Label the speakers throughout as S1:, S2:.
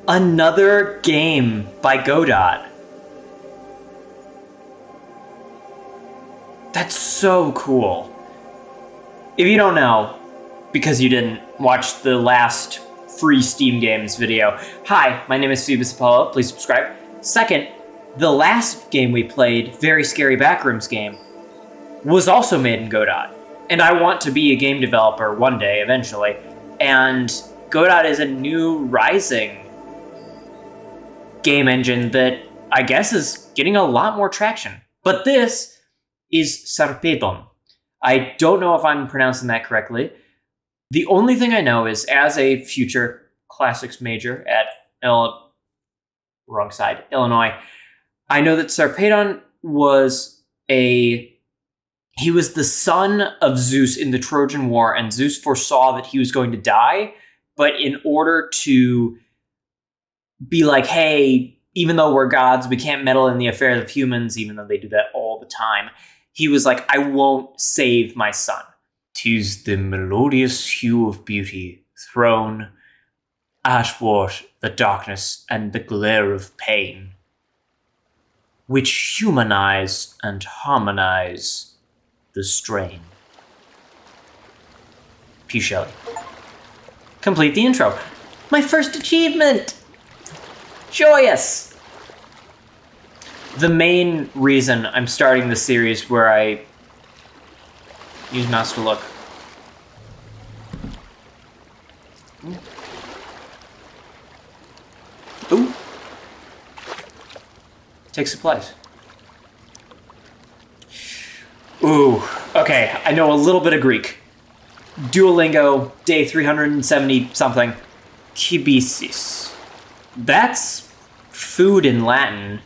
S1: Another game by Godot. That's so cool. If you don't know, because you didn't watch the last free Steam games video, hi, my name is Phoebus Apollo, please subscribe. Second, the last game we played, Very Scary Backrooms game, was also made in Godot. And I want to be a game developer one day, eventually. And Godot is a new rising game engine that I guess is getting a lot more traction. But this is Sarpedon. I don't know if I'm pronouncing that correctly. The only thing I know is, as a future classics major at Illinois, I know that Sarpedon was he was the son of Zeus in the Trojan War, and Zeus foresaw that he was going to die, but in order to be like, hey, even though we're gods, we can't meddle in the affairs of humans, even though they do that all the time, he was like, I won't save my son. 'Tis the melodious hue of beauty thrown athwart the darkness and the glare of pain, which humanize and harmonize the strain. P. Shelley. Complete the intro. My first achievement! Joyous! The main reason I'm starting the series where I use mouse to look. Ooh. Take supplies. Ooh, okay, I know a little bit of Greek. Duolingo, day 370 something. Kibisis. That's food in Latin.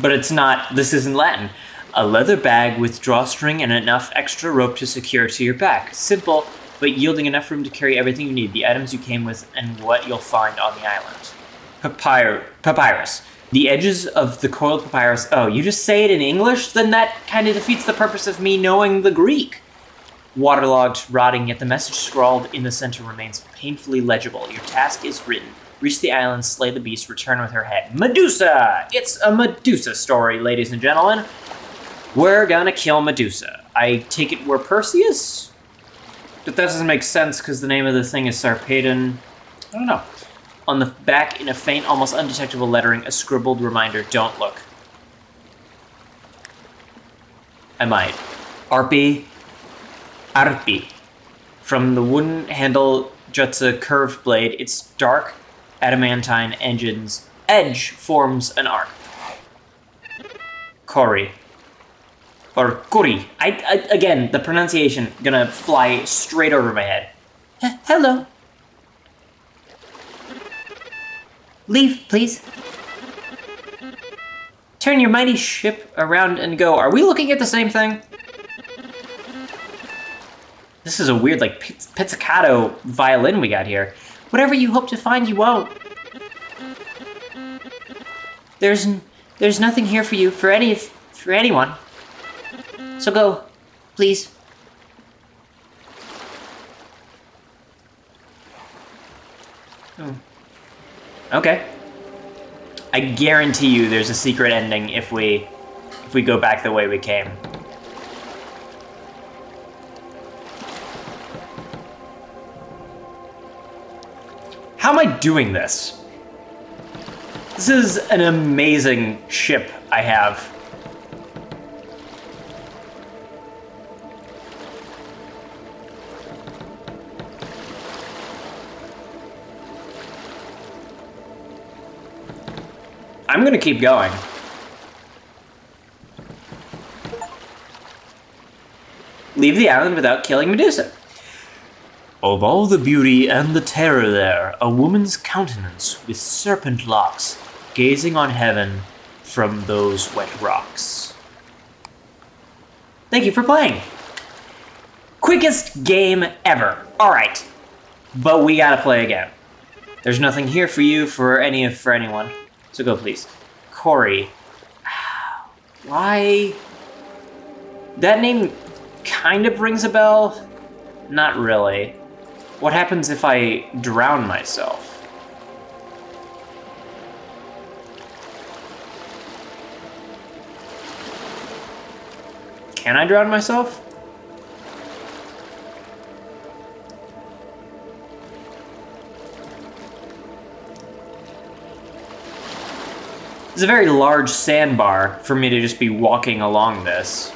S1: But it's not, this isn't Latin. A leather bag with drawstring and enough extra rope to secure to your back. Simple, but yielding enough room to carry everything you need, the items you came with, and what you'll find on the island. Papyrus. The edges of the coiled papyrus. Oh, you just say it in English? Then that kind of defeats the purpose of me knowing the Greek. Waterlogged, rotting, yet the message scrawled in the center remains painfully legible. Your task is written. Reach the island, slay the beast, return with her head. Medusa! It's a Medusa story, ladies and gentlemen. We're gonna kill Medusa. I take it we're Perseus? But that doesn't make sense because the name of the thing is Sarpedon. I don't know. On the back, in a faint, almost undetectable lettering, a scribbled reminder, don't look. I might. Arpi. From the wooden handle juts a curved blade. Its dark adamantine edge forms an arc. Kori. Or Kuri. Again, the pronunciation gonna fly straight over my head. Hello. Leave, please. Turn your mighty ship around and go. Are we looking at the same thing? This is a weird, like, pizzicato violin we got here. Whatever you hope to find, you won't. There's nothing here for you, for anyone. So go, please. Oh. Okay. I guarantee you there's a secret ending if we go back the way we came. How am I doing this? This is an amazing ship I have. I'm gonna keep going. Leave the island without killing Medusa. Of all the beauty and the terror there, a woman's countenance with serpent locks, gazing on heaven from those wet rocks. Thank you for playing. Quickest game ever. All right, but we gotta play again. There's nothing here for you, for anyone. So go, please. Kori. Why? That name kind of rings a bell. Not really. What happens if I drown myself? Can I drown myself? It's a very large sandbar for me to just be walking along this.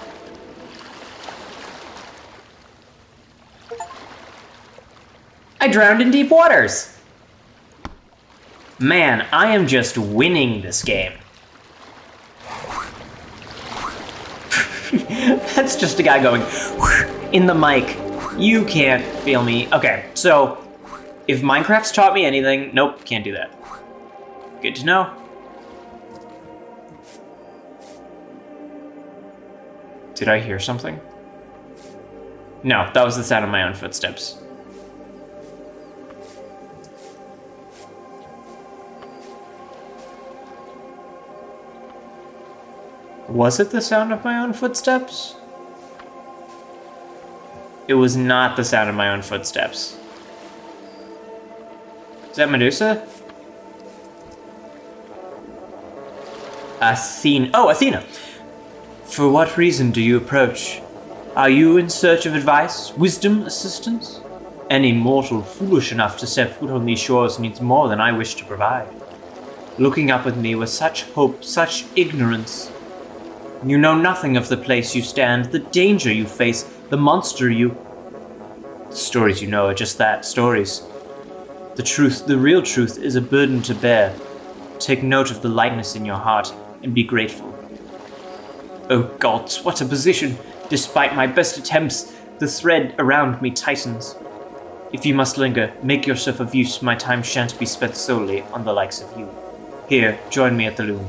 S1: I drowned in deep waters! Man, I am just winning this game. That's just a guy going in the mic. You can't feel me. Okay, so if Minecraft's taught me anything, nope, can't do that. Good to know. Did I hear something? No, that was the sound of my own footsteps. Was it the sound of my own footsteps? It was not the sound of my own footsteps. Is that Medusa? Athena. Oh, Athena! For what reason do you approach? Are you in search of advice, wisdom, assistance? Any mortal foolish enough to set foot on these shores needs more than I wish to provide. Looking up with me with such hope, such ignorance. You know nothing of the place you stand, the danger you face, the monster you... The stories you know are just that, stories. The truth, the real truth, is a burden to bear. Take note of the lightness in your heart and be grateful. Oh gods, what a position! Despite my best attempts, the thread around me tightens. If you must linger, make yourself of use. My time shan't be spent solely on the likes of you. Here, join me at the loom.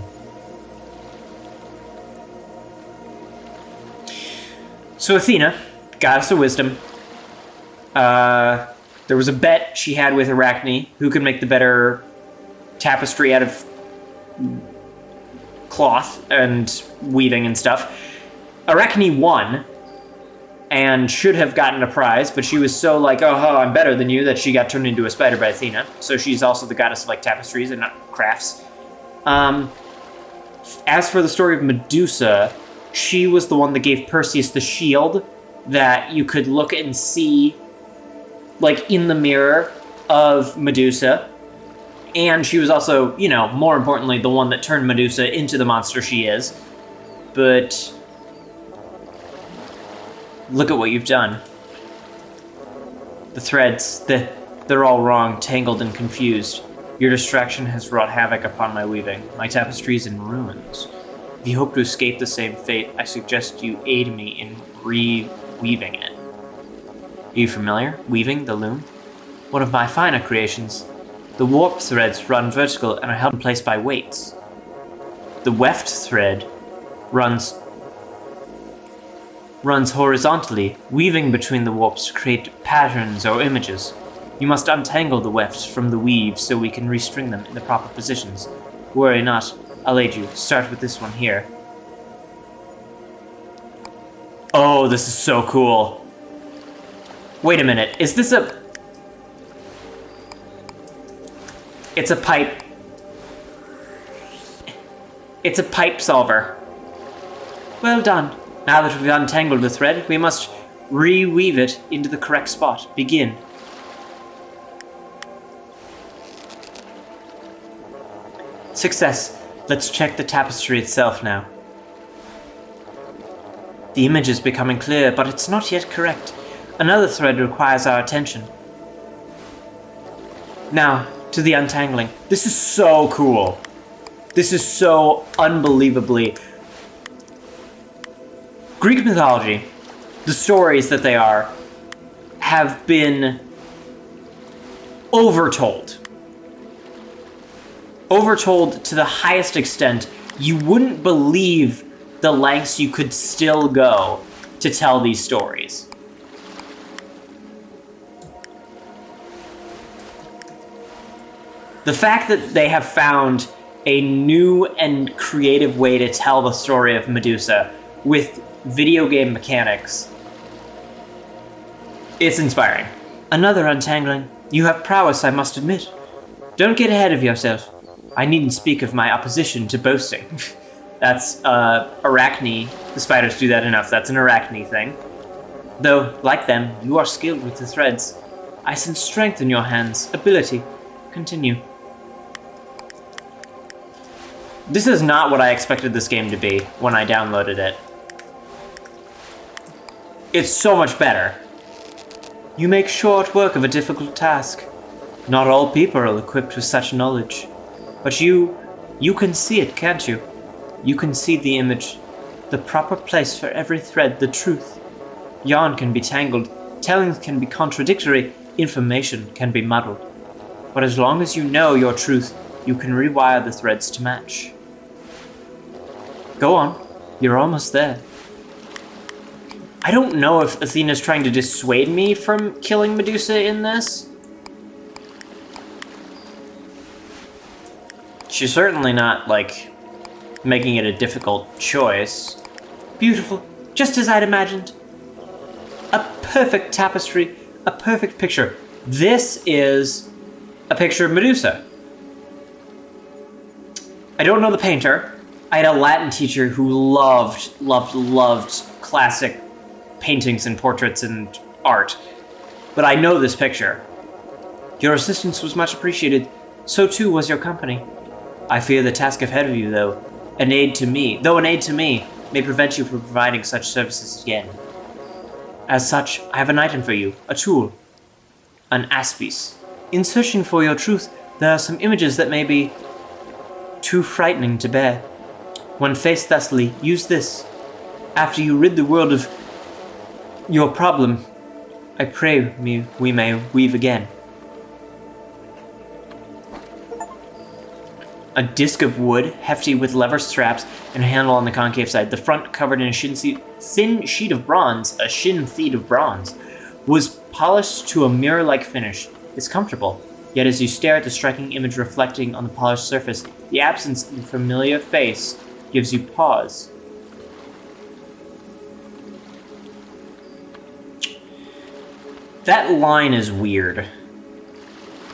S1: So Athena, goddess of wisdom, there was a bet she had with Arachne, who could make the better tapestry out of cloth and weaving and stuff. Arachne won and should have gotten a prize, but she was so like, oh, I'm better than you, that she got turned into a spider by Athena. So she's also the goddess of like tapestries and crafts. As for the story of Medusa, she was the one that gave Perseus the shield that you could look and see like in the mirror of Medusa. And she was also, you know, more importantly, the one that turned Medusa into the monster she is. But look at what you've done. The threads, they're all wrong, tangled and confused. Your distraction has wrought havoc upon my weaving. My tapestry is in ruins. If you hope to escape the same fate, I suggest you aid me in re-weaving it. Are you familiar? Weaving the loom? One of my finer creations. The warp threads run vertical and are held in place by weights. The weft thread runs horizontally, weaving between the warps to create patterns or images. You must untangle the wefts from the weave so we can restring them in the proper positions. Worry not, I'll aid you. Start with this one here. Oh, this is so cool. Wait a minute, is this a... It's a pipe. It's a pipe solver. Well done. Now that we've untangled the thread, we must reweave it into the correct spot. Begin. Success. Let's check the tapestry itself now. The image is becoming clear, but it's not yet correct. Another thread requires our attention. Now, to the untangling. This is so cool. This is so unbelievably... Greek mythology, the stories that they are, have been overtold. Overtold to the highest extent. You wouldn't believe the lengths you could still go to tell these stories. The fact that they have found a new and creative way to tell the story of Medusa with video game mechanics, it's inspiring. Another untangling. You have prowess, I must admit. Don't get ahead of yourself. I needn't speak of my opposition to boasting. That's, Arachne. The spiders do that enough. That's an Arachne thing. Though, like them, you are skilled with the threads. I sense strength in your hands. Ability. Continue. This is not what I expected this game to be when I downloaded it. It's so much better. You make short work of a difficult task. Not all people are equipped with such knowledge. But you can see it, can't you? You can see the image. The proper place for every thread, the truth. Yarn can be tangled, tellings can be contradictory, information can be muddled. But as long as you know your truth, you can rewire the threads to match. Go on, you're almost there. I don't know if Athena's trying to dissuade me from killing Medusa in this. She's certainly not, like, making it a difficult choice. Beautiful, just as I'd imagined. A perfect tapestry, a perfect picture. This is a picture of Medusa. I don't know the painter. I had a Latin teacher who loved classic paintings and portraits and art. But I know this picture. Your assistance was much appreciated. So too was your company. I fear the task ahead of you, though. An aid to me may prevent you from providing such services again. As such, I have an item for you, a tool. An aspice. In searching for your truth, there are some images that may be too frightening to bear. When faced thusly, use this. After you rid the world of your problem, I pray we may weave again. A disc of wood, hefty with lever straps and a handle on the concave side, the front covered in a thin sheet of bronze, was polished to a mirror-like finish. It's comfortable, yet as you stare at the striking image reflecting on the polished surface, the absence of the familiar face gives you pause. That line is weird.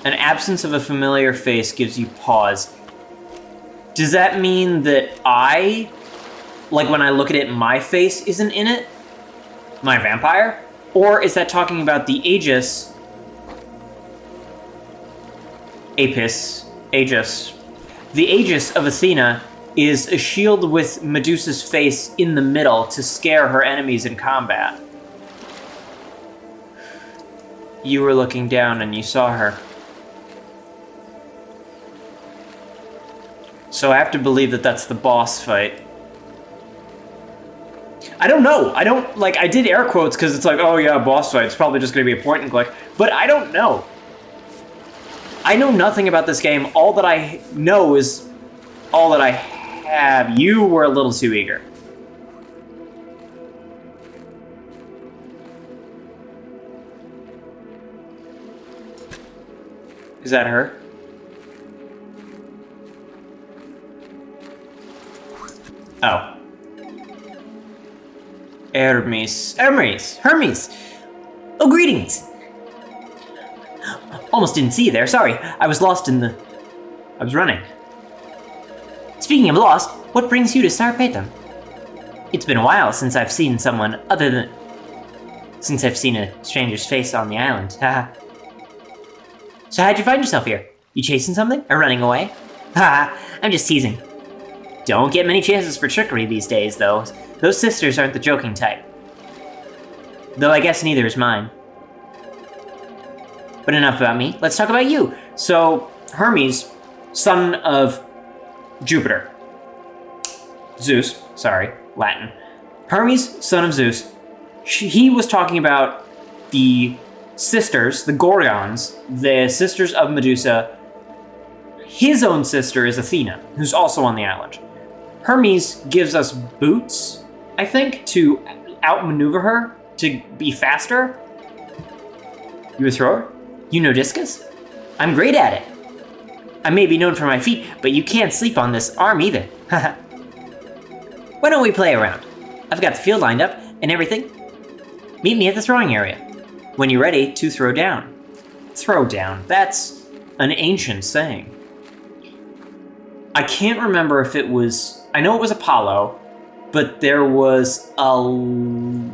S1: An absence of a familiar face gives you pause. Does that mean that when I look at it, my face isn't in it? My vampire? Or is that talking about the Aegis? The Aegis of Athena is a shield with Medusa's face in the middle to scare her enemies in combat. You were looking down and you saw her. So I have to believe that that's the boss fight. I don't know. I did air quotes because it's like, oh yeah, boss fight. It's probably just going to be a point and click. But I don't know. I know nothing about this game. All that I know is all that I have. You were a little too eager. Is that her? Oh. Hermes. Oh, greetings. Almost didn't see you there, sorry. I was running. Speaking of lost, what brings you to Sarpedon? It's been a while since I've seen a stranger's face on the island. Haha. So how'd you find yourself here? You chasing something? Or running away? Haha, I'm just teasing. Don't get many chances for trickery these days, though. Those sisters aren't the joking type. Though I guess neither is mine. But enough about me. Let's talk about you. So, Hermes, son of Jupiter. Zeus, sorry, Latin. Hermes, son of Zeus. He was talking about the sisters, the Gorgons, the sisters of Medusa. His own sister is Athena, who's also on the island. Hermes gives us boots, I think, to outmaneuver her, to be faster. You a thrower? You know discus? I'm great at it. I may be known for my feet, but you can't sleep on this arm either. Why don't we play around? I've got the field lined up and everything. Meet me at the throwing area. when you're ready to throw down. Throw down. That's an ancient saying. I can't remember if it was... I know it was Apollo, but there was a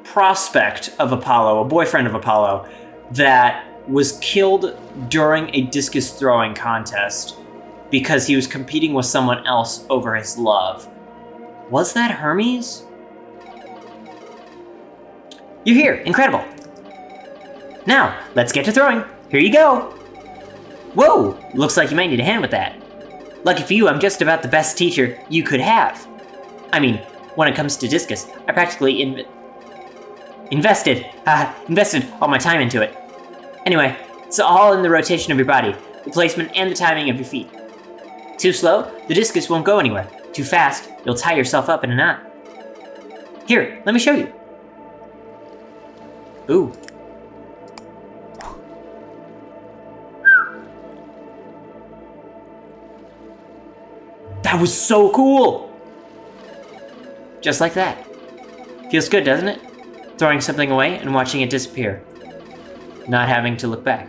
S1: prospect of Apollo, a boyfriend of Apollo, that was killed during a discus throwing contest because he was competing with someone else over his love. Was that Hermes? You're here. Incredible. Now, let's get to throwing. Here you go. Whoa, looks like you might need a hand with that. Lucky for you, I'm just about the best teacher you could have. I mean, when it comes to discus, I practically invested all my time into it. Anyway, it's all in the rotation of your body, the placement and the timing of your feet. Too slow, the discus won't go anywhere. Too fast, you'll tie yourself up in a knot. Here, let me show you. Ooh. That was so cool! Just like that. Feels good, doesn't it? Throwing something away and watching it disappear. Not having to look back.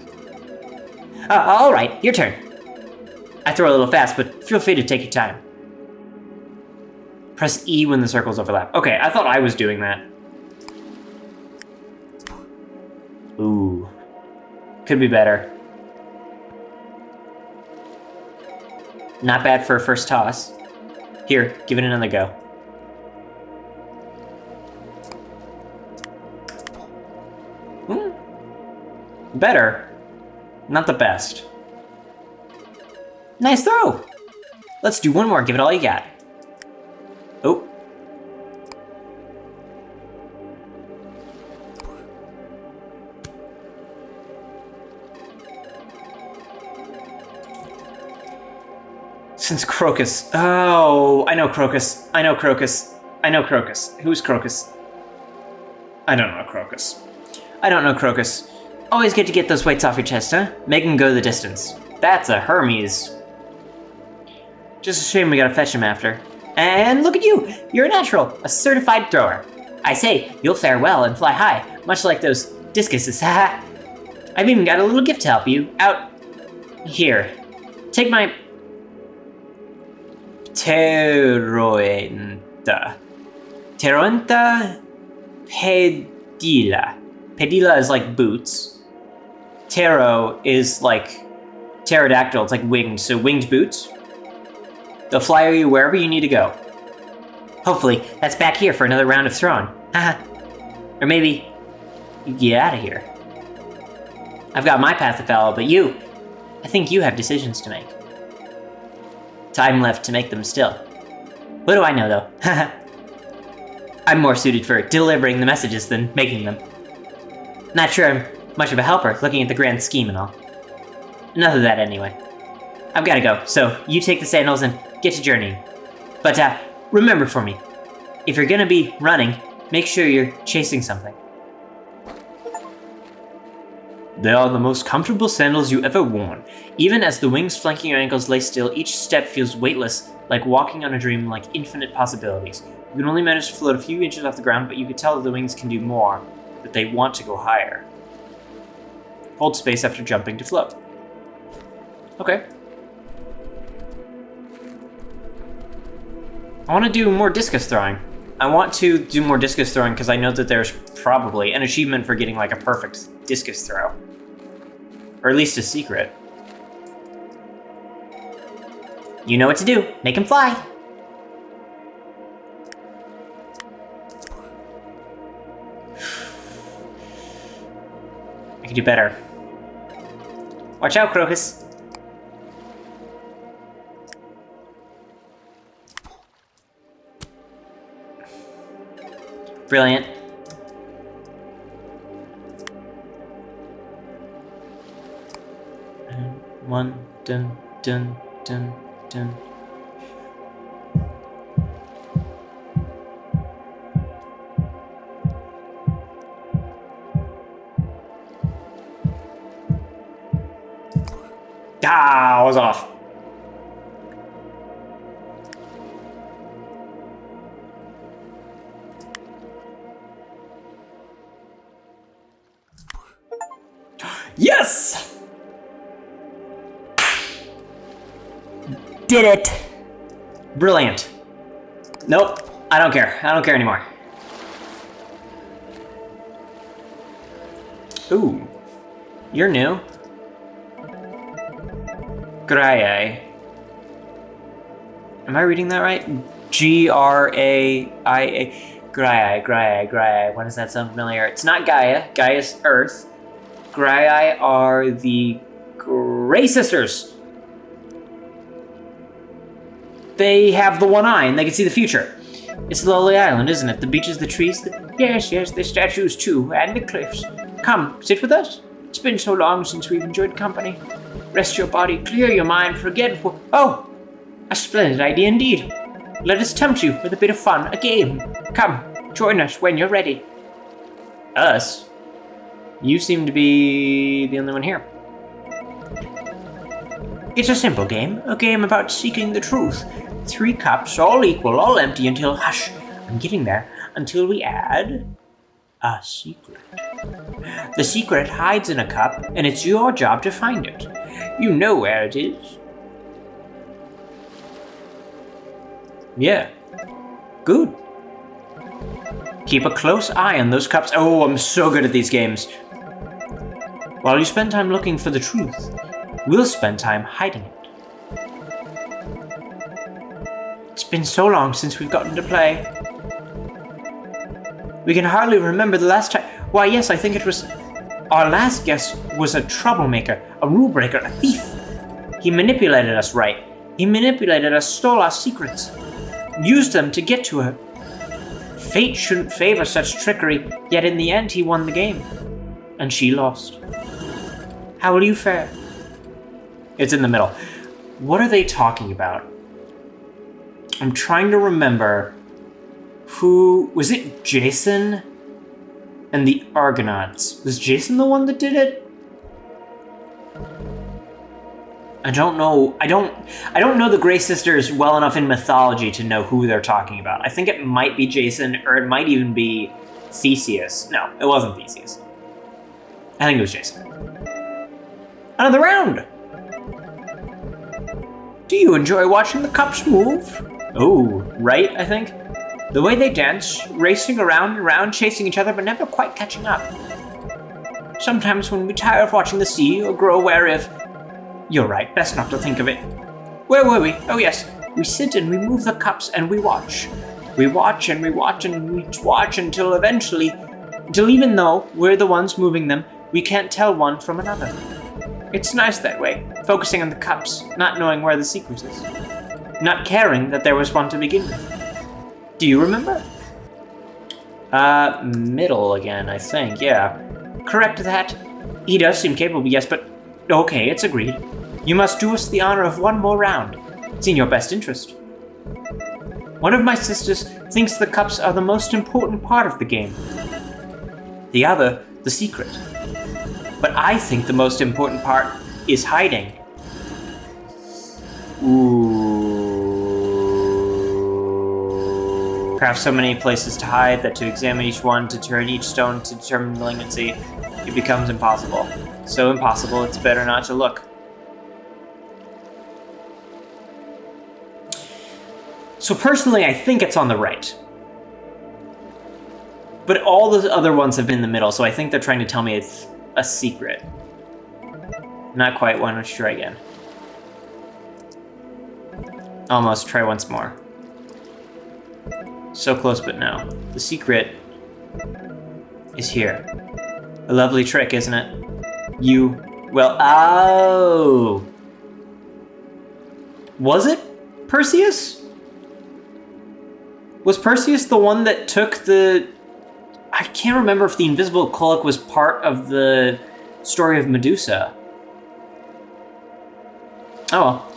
S1: All right, your turn. I throw a little fast, but feel free to take your time. Press E when the circles overlap. Okay, I thought I was doing that. Ooh. Could be better. Not bad for a first toss. Here, give it another go. Better. Not the best. Nice throw! Let's do one more, give it all you got. Oh. Since Crocus. Oh, I know Crocus. I know Crocus. I know Crocus. Who's Crocus? I don't know Crocus. I don't know Crocus. Always good to get those weights off your chest, huh? Make him go the distance. That's a Hermes. Just a shame we gotta fetch him after. And look at you! You're a natural, a certified thrower. I say, you'll fare well and fly high, much like those discuses, haha. I've even got a little gift to help you out. Here, take my... Teroenta pedila. Pedila is like boots. Tero is like pterodactyl, it's like winged, so winged boots. They'll fly you wherever you need to go. Hopefully, that's back here for another round of throwing. Haha. Or maybe you get out of here. I've got my path to follow, but you, I think you have decisions to make. Time left to make them still. What do I know, though? Haha. I'm more suited for delivering the messages than making them. Not sure I'm much of a helper, looking at the grand scheme and all. Enough of that anyway. I've gotta go, so you take the sandals and get to journeying. But remember for me, if you're gonna be running, make sure you're chasing something. They are the most comfortable sandals you ever worn. Even as the wings flanking your ankles lay still, each step feels weightless, like walking on a dream, like infinite possibilities. You can only manage to float a few inches off the ground, but you could tell that the wings can do more, that they want to go higher. Hold space after jumping to float. Okay. I want to do more discus throwing. I want to do more discus throwing because I know that there's probably an achievement for getting like a perfect discus throw. Or at least a secret. You know what to do. Make him fly. I can do better. Watch out, Crocus. Brilliant. One, dun, dun, dun, dun. Ah, I was off. Yes! Did it! Brilliant. Nope, I don't care. I don't care anymore. Ooh, you're new. Graia. Am I reading that right? Graia. Graia. Why does that sound familiar? It's not Gaia. Gaia's Earth. Graia are the Grey Sisters. They have the one eye and they can see the future. It's a lovely island, isn't it? The beaches, the trees, Yes, the statues too, and the cliffs. Come, sit with us. It's been so long since we've enjoyed company. Rest your body, clear your mind, forget Oh! A splendid idea indeed. Let us tempt you with a bit of fun, a game. Come, join us when you're ready. Us? You seem to be the only one here. It's a simple game, a game about seeking the truth. 3 cups, all equal, all empty until, hush, I'm getting there, until we add a secret. The secret hides in a cup, and it's your job to find it. You know where it is. Yeah. Good. Keep a close eye on those cups. Oh, I'm so good at these games. While you spend time looking for the truth, we'll spend time hiding it. It's been so long since we've gotten to play. We can hardly remember the last time. Why, yes, I think it was... Our last guest was a troublemaker, a rule breaker, a thief. He manipulated us, right? He manipulated us, stole our secrets, used them to get to her. Fate shouldn't favor such trickery, yet in the end he won the game. And she lost. How will you fare? It's in the middle. What are they talking about? I'm trying to remember who... Was it Jason and the Argonauts? Was Jason the one that did it? I don't know. I don't know the Grey Sisters well enough in mythology to know who they're talking about. I think it might be Jason, or it might even be Theseus. No, it wasn't Theseus. I think it was Jason. Another round! Do you enjoy watching the cups move? Oh, right, I think. The way they dance, racing around and around, chasing each other, but never quite catching up. Sometimes when we tire of watching the sea or grow weary of... You're right, best not to think of it. Where were we? Oh yes, we sit and we move the cups and we watch. We watch and we watch and we watch until even though we're the ones moving them, we can't tell one from another. It's nice that way, focusing on the cups, not knowing where the secret is. Not caring that there was one to begin with. Do you remember? Middle again, I think, yeah. Correct that. He does seem capable, yes, but... Okay, it's agreed. You must do us the honor of one more round. It's in your best interest. One of my sisters thinks the cups are the most important part of the game. The other, the secret. But I think the most important part is hiding. Ooh. Craft so many places to hide that to examine each one, to turn each stone to determine malignancy, it becomes impossible. So impossible, it's better not to look. So personally, I think it's on the right. But all the other ones have been in the middle, so I think they're trying to tell me it's a secret. Not quite. Why don't you try again? Almost. Try once more. So close, but no. The secret is here. A lovely trick, isn't it? Oh! Was it Perseus? Was Perseus the one that took the... I can't remember if the invisible cloak was part of the story of Medusa. Oh well.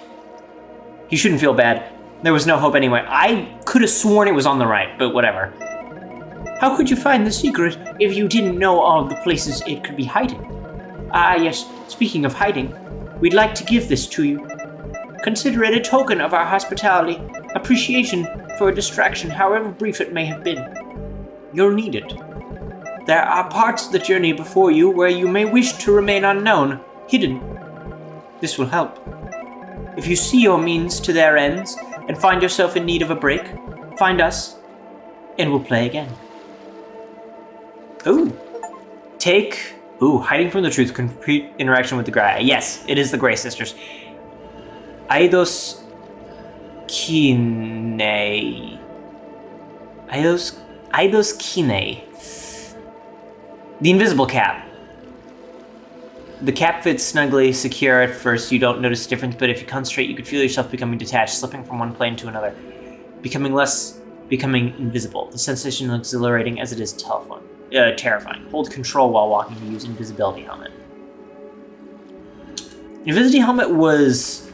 S1: You shouldn't feel bad. There was no hope anyway. I could have sworn it was on the right, but whatever. How could you find the secret if you didn't know all the places it could be hiding? Ah, yes, speaking of hiding, we'd like to give this to you. Consider it a token of our hospitality, appreciation for a distraction, however brief it may have been. You'll need it. There are parts of the journey before you where you may wish to remain unknown, hidden. This will help. If you see your means to their ends and find yourself in need of a break, find us, and we'll play again. Ooh. Hiding from the truth, complete interaction with the Grey. Yes, it is the Grey Sisters. Eidos Kine. Eidos Kine. The invisible cap. The cap fits snugly, secure at first. You don't notice the difference, but if you concentrate, you could feel yourself becoming detached, slipping from one plane to another, becoming invisible. The sensation is exhilarating as it is terrifying. Hold control while walking to use invisibility helmet. Invisibility helmet was...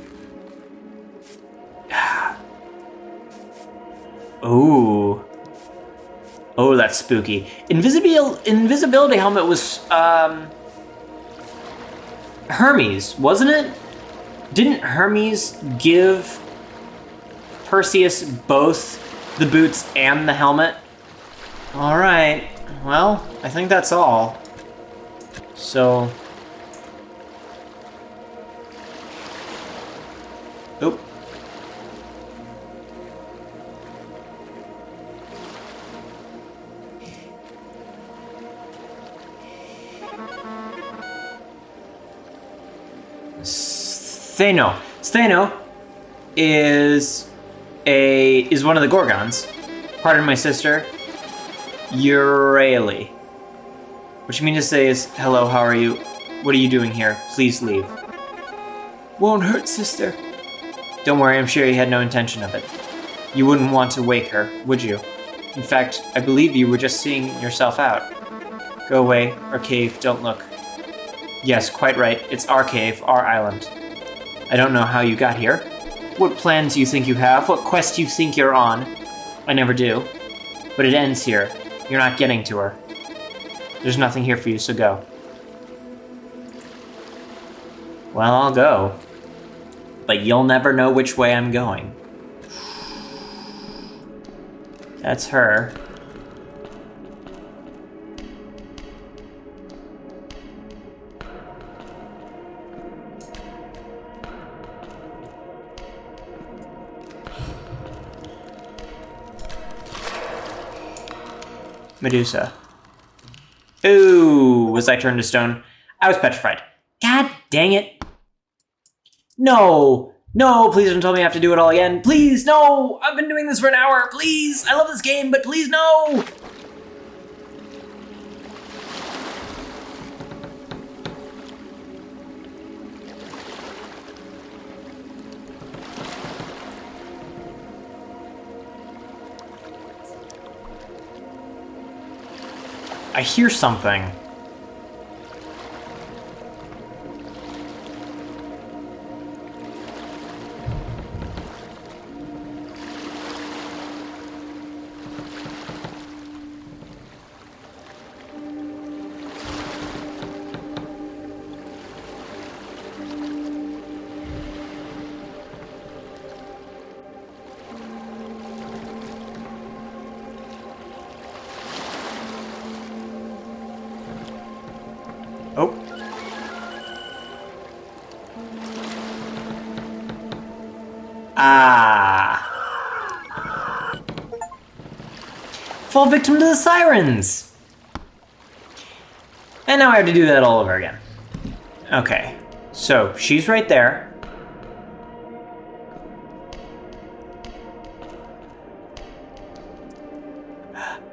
S1: Ooh. Oh, that's spooky. Invisibility helmet was, Hermes, wasn't it? Didn't Hermes give Perseus both the boots and the helmet? All right. Well, I think that's all. So... Oop. Stheno is one of the Gorgons. Pardon my sister. Euryale. What you mean to say is, hello, how are you? What are you doing here? Please leave. Won't hurt, sister. Don't worry, I'm sure you had no intention of it. You wouldn't want to wake her, would you? In fact, I believe you were just seeing yourself out. Go away, our cave, don't look. Yes, quite right, it's our cave, our island. I don't know how you got here. What plans you think you have, what quest you think you're on. I never do. But it ends here. You're not getting to her. There's nothing here for you, so go. Well, I'll go. But you'll never know which way I'm going. That's her. Medusa. Ooh, was I turned to stone? I was petrified. God dang it. No, please don't tell me I have to do it all again. Please, no, I've been doing this for an hour. Please, I love this game, but please, no. I hear something. Oh. Ah. Fall victim to the sirens. And now I have to do that all over again. Okay. So, she's right there.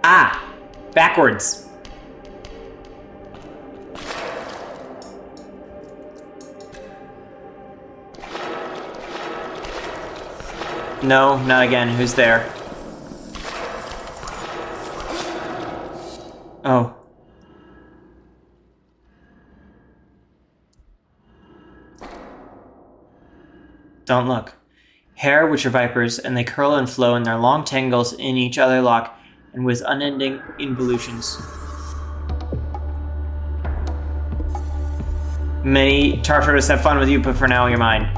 S1: Ah. Backwards. No, not again. Who's there? Oh. Don't look. Hair which are vipers, and they curl and flow in their long tangles in each other lock, and with unending involutions. Many Tartarus have fun with you, but for now you're mine.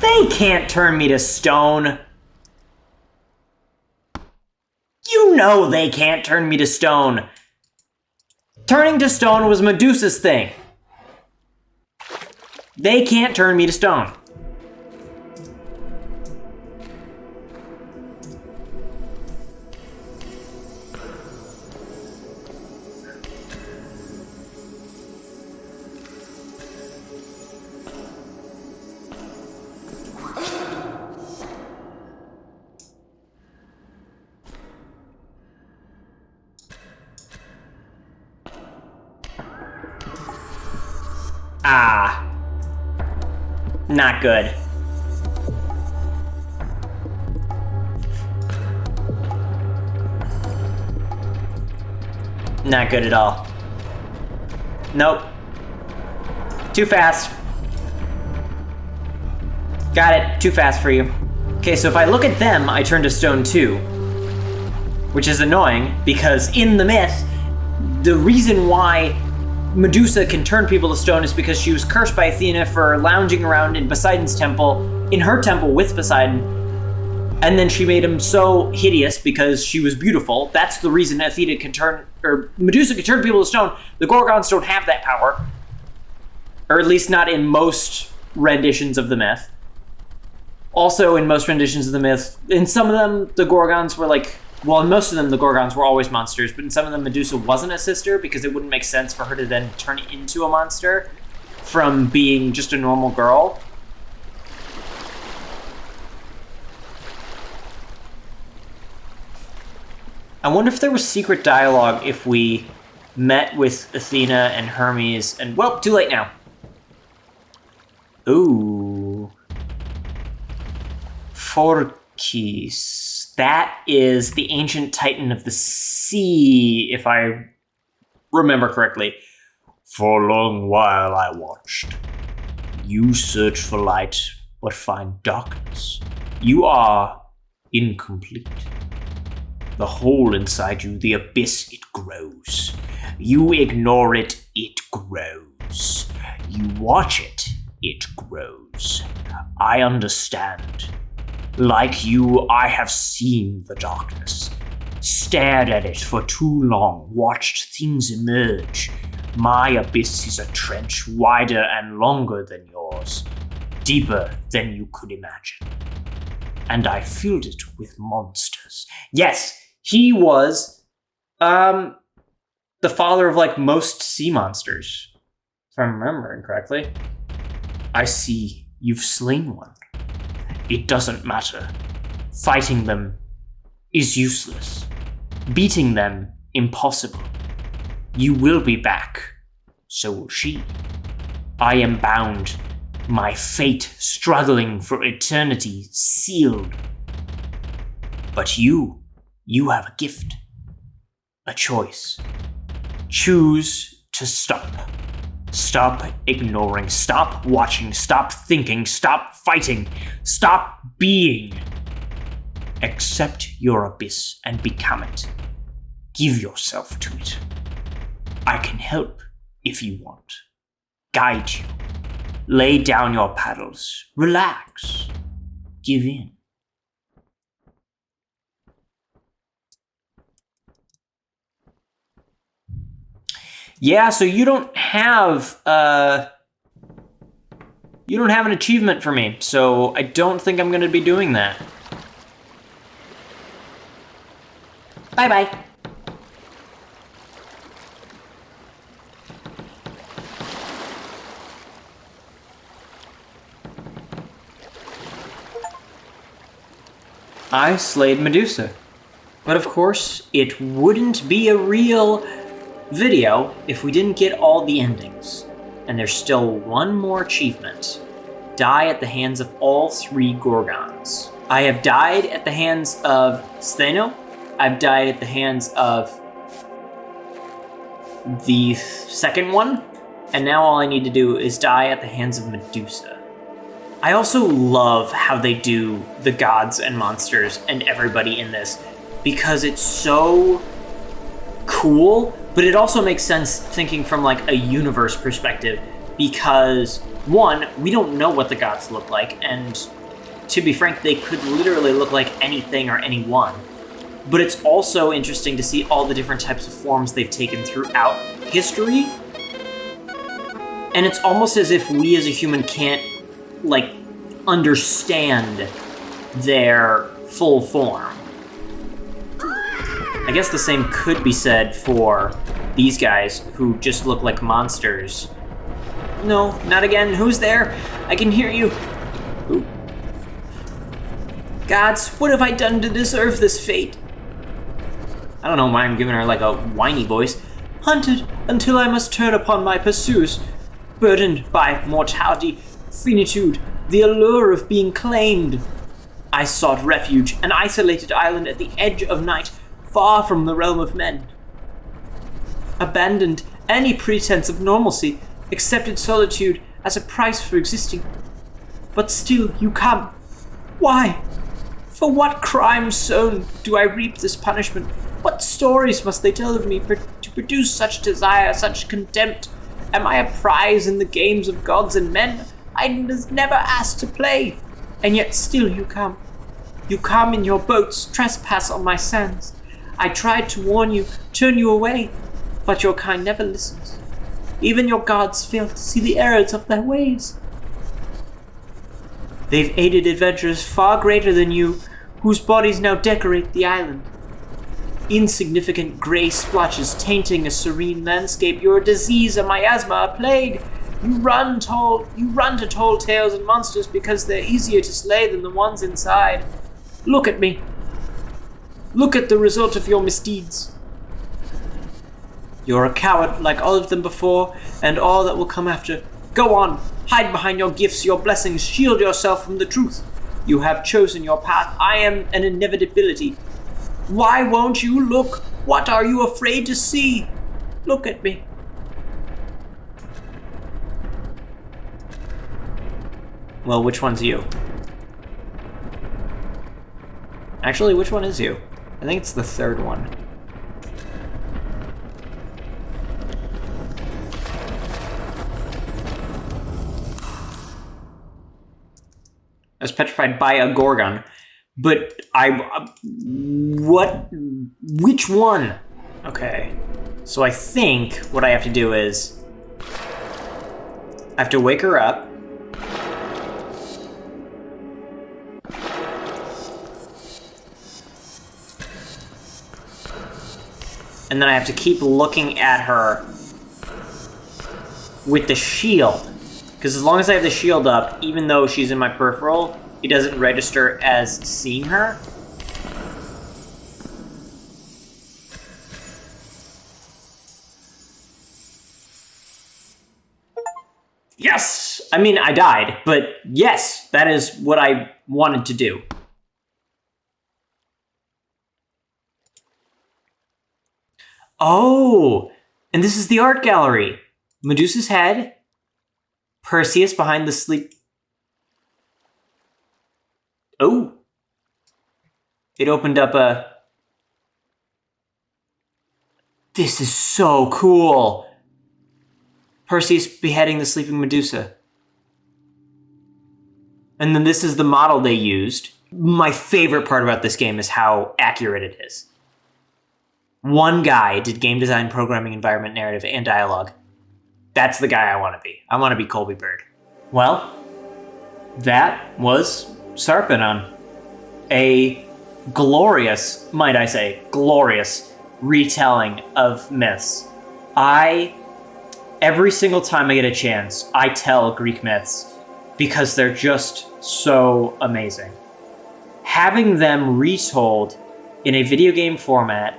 S1: They can't turn me to stone. You know they can't turn me to stone. Turning to stone was Medusa's thing. They can't turn me to stone. Ah. Not good. Not good at all. Nope. Too fast. Got it. Too fast for you. Okay, so if I look at them, I turn to stone too. Which is annoying, because in the myth, the reason why Medusa can turn people to stone is because she was cursed by Athena for lounging around in Poseidon's temple, in her temple with Poseidon, and then she made him so hideous because she was beautiful. That's the reason Medusa can turn people to stone. The Gorgons don't have that power, or at least not in most renditions of the myth. Also, in most renditions of the myth, in some of them, the Gorgons were like, well, in most of them, the Gorgons were always monsters, but in some of them, Medusa wasn't a sister because it wouldn't make sense for her to then turn into a monster from being just a normal girl. I wonder if there was secret dialogue if we met with Athena and Hermes and, well, too late now. Ooh. Phorkys. That is the ancient titan of the sea, if I remember correctly. For a long while I watched. You search for light, but find darkness. You are incomplete. The hole inside you, the abyss, it grows. You ignore it, it grows. You watch it, it grows. I understand. Like you, I have seen the darkness, stared at it for too long, watched things emerge. My abyss is a trench wider and longer than yours, deeper than you could imagine. And I filled it with monsters. Yes, he was, the father of, like, most sea monsters, if I'm remembering correctly. I see you've slain one. It doesn't matter. Fighting them is useless. Beating them, impossible. You will be back. So will she. I am bound. My fate, struggling for eternity, sealed. But you have a gift. A choice. Choose to stop. Stop ignoring, stop watching, stop thinking, stop fighting, stop being. Accept your abyss and become it. Give yourself to it. I can help if you want. Guide you. Lay down your paddles. Relax. Give in. Yeah, so you don't have an achievement for me, so I don't think I'm going to be doing that. Bye-bye. I slayed Medusa. But of course, it wouldn't be a real video if we didn't get all the endings. And there's still one more achievement. Die at the hands of all 3 Gorgons. I have died at the hands of Stheno. I've died at the hands of the second one. And now all I need to do is die at the hands of Medusa. I also love how they do the gods and monsters and everybody in this, because it's so cool. But it also makes sense thinking from like a universe perspective, because, one, we don't know what the gods look like, and to be frank, they could literally look like anything or anyone. But it's also interesting to see all the different types of forms they've taken throughout history. And it's almost as if we as a human can't, understand their full form. I guess the same could be said for these guys who just look like monsters. No, not again. Who's there? I can hear you. Ooh. Gods, what have I done to deserve this fate? I don't know why I'm giving her a whiny voice. Hunted until I must turn upon my pursuers, burdened by mortality, finitude, the allure of being claimed. I sought refuge, an isolated island at the edge of night, far from the realm of men. Abandoned any pretense of normalcy, accepted solitude as a price for existing. But still you come. Why? For what crime sown do I reap this punishment? What stories must they tell of me to produce such desire, such contempt? Am I a prize in the games of gods and men? I was never asked to play, and yet still you come. You come in your boats, trespass on my sands. I tried to warn you, turn you away, but your kind never listens. Even your gods fail to see the errors of their ways. They've aided adventurers far greater than you, whose bodies now decorate the island. Insignificant gray splotches tainting a serene landscape. You're a disease, a miasma, a plague. You run to tall tales and monsters because they're easier to slay than the ones inside. Look at me. Look at the result of your misdeeds. You're a coward like all of them before, and all that will come after. Go on, hide behind your gifts, your blessings, shield yourself from the truth. You have chosen your path. I am an inevitability. Why won't you look? What are you afraid to see? Look at me. Well, which one's you? Actually, which one is you? I think it's the third one. I was petrified by a Gorgon, but which one? Okay, so I think what I have to do is, I have to wake her up, and then I have to keep looking at her with the shield. Because as long as I have the shield up, even though she's in my peripheral, it doesn't register as seeing her. Yes! I mean, I died, but yes, that is what I wanted to do. Oh, and this is the art gallery. Medusa's head, Perseus behind the sleep. Oh, it opened up a... This is so cool. Perseus beheading the sleeping Medusa. And then this is the model they used. My favorite part about this game is how accurate it is. One guy did game design, programming, environment, narrative, and dialogue. That's the guy I want to be. I want to be Colby Bird. Well, that was Sarpedon. A glorious, might I say, glorious retelling of myths. Every single time I get a chance, I tell Greek myths because they're just so amazing. Having them retold in a video game format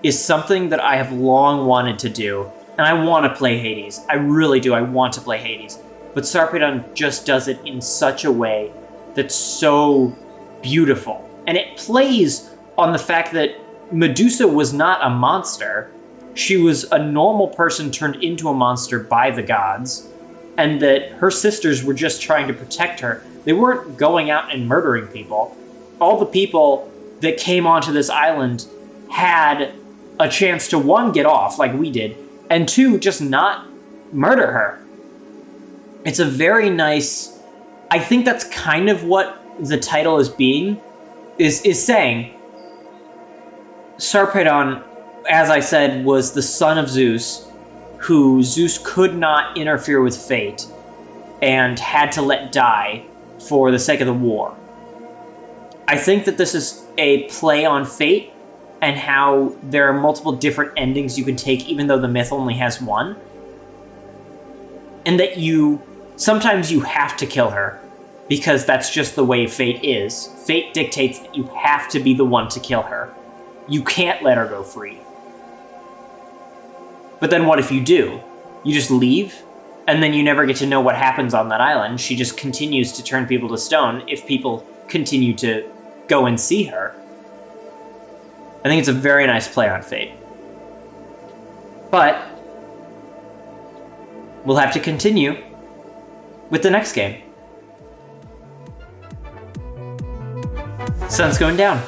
S1: is something that I have long wanted to do, and I want to play Hades. I really do. I want to play Hades. But Sarpedon just does it in such a way that's so beautiful. And it plays on the fact that Medusa was not a monster. She was a normal person turned into a monster by the gods, and that her sisters were just trying to protect her. They weren't going out and murdering people. All the people that came onto this island had a chance to, one, get off like we did, and two, just not murder her. It's a very nice... I think that's kind of what the title is saying. Sarpedon, as I said, was the son of Zeus, who Zeus could not interfere with fate and had to let die for the sake of the war. I think that this is a play on fate and how there are multiple different endings you can take even though the myth only has one. And that sometimes you have to kill her because that's just the way fate is. Fate dictates that you have to be the one to kill her. You can't let her go free. But then what if you do? You just leave, and then you never get to know what happens on that island. She just continues to turn people to stone if people continue to go and see her. I think it's a very nice play on fate. But we'll have to continue with the next game. Sun's going down.